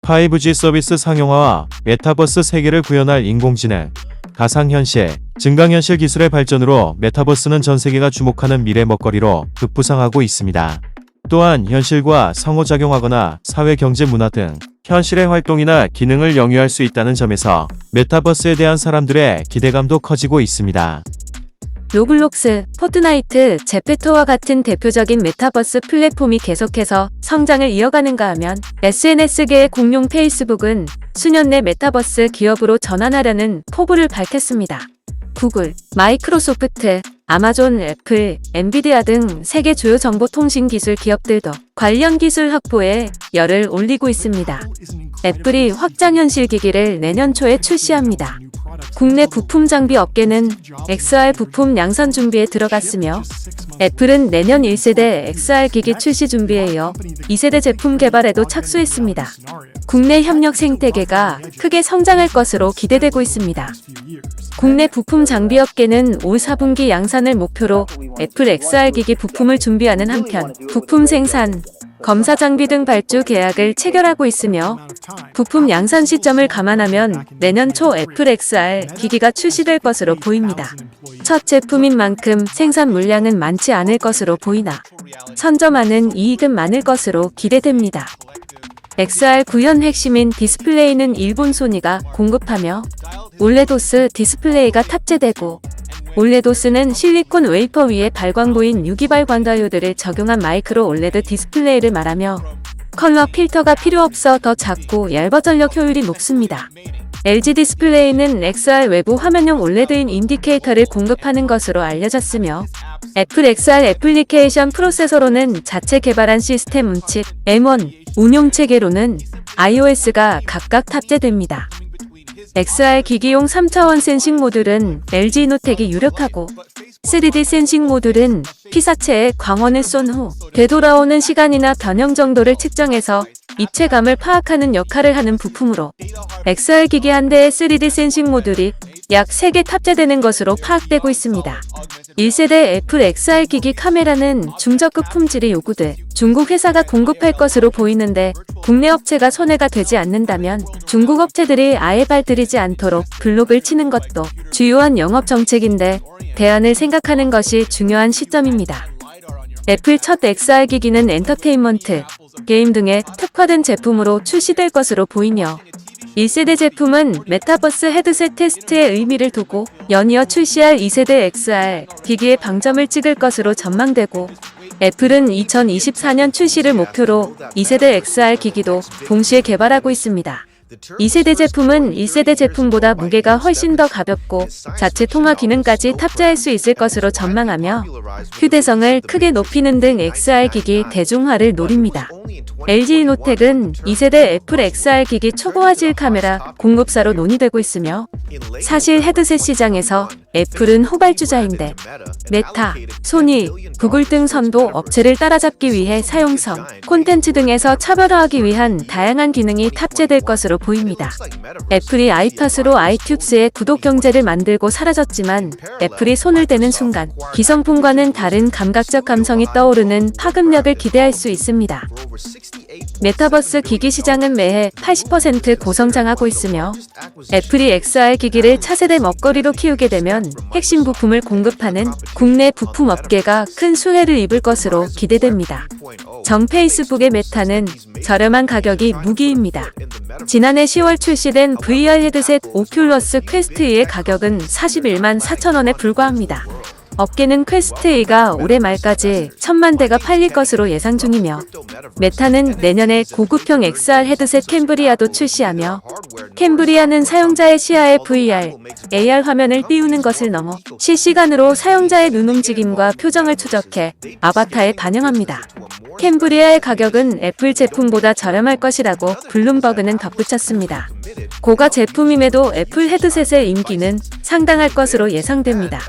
5G 서비스 상용화와 메타버스 세계를 구현할 인공지능, 가상현실, 증강현실 기술의 발전으로 메타버스는 전 세계가 주목하는 미래 먹거리로 급부상하고 있습니다. 또한 현실과 상호작용하거나 사회, 경제, 문화 등 현실의 활동이나 기능을 영위할 수 있다는 점에서 메타버스에 대한 사람들의 기대감도 커지고 있습니다. 로블록스, 포트나이트, 제페토와 같은 대표적인 메타버스 플랫폼이 계속해서 성장을 이어가는가 하면 SNS계의 공룡 페이스북은 수년 내 메타버스 기업으로 전환하려는 포부를 밝혔습니다. 구글, 마이크로소프트, 아마존, 애플, 엔비디아 등 세계 주요 정보통신 기술 기업들도 관련 기술 확보에 열을 올리고 있습니다. 애플이 확장현실 기기를 내년 초에 출시합니다. 국내 부품 장비 업계는 XR 부품 양산 준비에 들어갔으며 애플은 내년 1세대 XR 기기 출시 준비에 이어 2세대 제품 개발에도 착수했습니다. 국내 협력 생태계가 크게 성장할 것으로 기대되고 있습니다. 국내 부품 장비 업계는 올 4분기 양산을 목표로 애플 XR 기기 부품을 준비하는 한편 부품 생산, 검사 장비 등 발주 계약을 체결하고 있으며 부품 양산 시점을 감안하면 내년 초 애플 XR 기기가 출시될 것으로 보입니다. 첫 제품인 만큼 생산 물량은 많지 않을 것으로 보이나 선점하는 이익은 많을 것으로 기대됩니다. XR 구현 핵심인 디스플레이는 일본 소니가 공급하며 올레도스 디스플레이가 탑재되고 올레도스는 실리콘 웨이퍼 위에 발광보인 유기발 광다이오드를 적용한 마이크로 올레드 디스플레이를 말하며 컬러 필터가 필요 없어 더 작고 얇아 전력 효율이 높습니다. LG 디스플레이는 XR 외부 화면용 올레드인 인디케이터를 공급하는 것으로 알려졌으며 애플 XR 애플리케이션 프로세서로는 자체 개발한 시스템 운칩 M1, 운용체계로는 iOS가 각각 탑재됩니다. XR 기기용 3차원 센싱 모듈은 LG 이노텍이 유력하고 3D 센싱 모듈은 피사체에 광원을 쏜 후 되돌아오는 시간이나 변형 정도를 측정해서 입체감을 파악하는 역할을 하는 부품으로 XR 기기 한 대의 3D 센싱 모듈이 약 3개 탑재되는 것으로 파악되고 있습니다. 1세대 애플 XR 기기 카메라는 중저급 품질이 요구돼 중국 회사가 공급할 것으로 보이는데 국내 업체가 손해가 되지 않는다면 중국 업체들이 아예 발들이지 않도록 블록을 치는 것도 주요한 영업 정책인데 대안을 생각하는 것이 중요한 시점입니다. 애플 첫 XR 기기는 엔터테인먼트, 게임 등에 특화된 제품으로 출시될 것으로 보이며 1세대 제품은 메타버스 헤드셋 테스트에 의미를 두고 연이어 출시할 2세대 XR 기기에 방점을 찍을 것으로 전망되고 애플은 2024년 출시를 목표로 2세대 XR 기기도 동시에 개발하고 있습니다. 2세대 제품은 1세대 제품보다 무게가 훨씬 더 가볍고 자체 통화 기능까지 탑재할 수 있을 것으로 전망하며 휴대성을 크게 높이는 등 XR 기기 대중화를 노립니다. LG 이노텍은 2세대 애플 XR 기기 초보 화질 카메라 공급사로 논의되고 있으며 사실 헤드셋 시장에서 애플은 후발주자인데 메타, 소니, 구글 등 선도 업체를 따라잡기 위해 사용성, 콘텐츠 등에서 차별화하기 위한 다양한 기능이 탑재될 것으로 보입니다. 애플이 아이팟으로 아이튠즈의 구독 경제를 만들고 사라졌지만 애플이 손을 대는 순간 기성품과는 다른 감각적 감성이 떠오르는 파급력을 기대할 수 있습니다. 메타버스 기기 시장은 매해 80% 고성장하고 있으며 애플이 XR 기기를 차세대 먹거리로 키우게 되면 핵심 부품을 공급하는 국내 부품 업계가 큰 수혜를 입을 것으로 기대됩니다. 정 페이스북의 메타는 저렴한 가격이 무기입니다. 지난해 10월 출시된 VR 헤드셋 오큘러스 퀘스트 2의 가격은 41만 4천원에 불과합니다. 업계는 퀘스트 2가 올해 말까지 1000만 대가 팔릴 것으로 예상 중이며 메타는 내년에 고급형 XR 헤드셋 캠브리아도 출시하며 캠브리아는 사용자의 시야에 VR, AR 화면을 띄우는 것을 넘어 실시간으로 사용자의 눈 움직임과 표정을 추적해 아바타에 반영합니다. 캠브리아의 가격은 애플 제품보다 저렴할 것이라고 블룸버그는 덧붙였습니다. 고가 제품임에도 애플 헤드셋의 인기는 상당할 것으로 예상됩니다.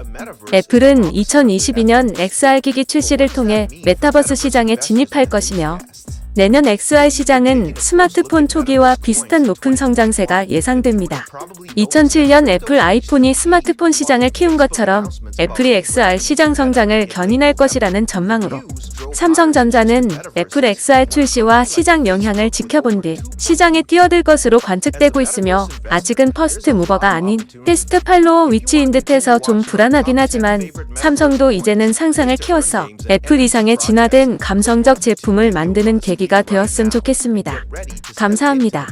애플은 2022년 XR 기기 출시를 통해 메타버스 시장에 진입할 것이며 내년 XR 시장은 스마트폰 초기와 비슷한 높은 성장세가 예상됩니다. 2007년 애플 아이폰이 스마트폰 시장을 키운 것처럼 애플이 XR 시장 성장을 견인할 것이라는 전망으로 삼성전자는 애플 XR 출시와 시장 영향을 지켜본 뒤 시장에 뛰어들 것으로 관측되고 있으며 아직은 퍼스트 무버가 아닌 패스트 팔로워 위치인 듯해서 좀 불안하긴 하지만 삼성도 이제는 상상을 키워서 애플 이상의 진화된 감성적 제품을 만드는 계기가 되었으면 좋겠습니다. 감사합니다.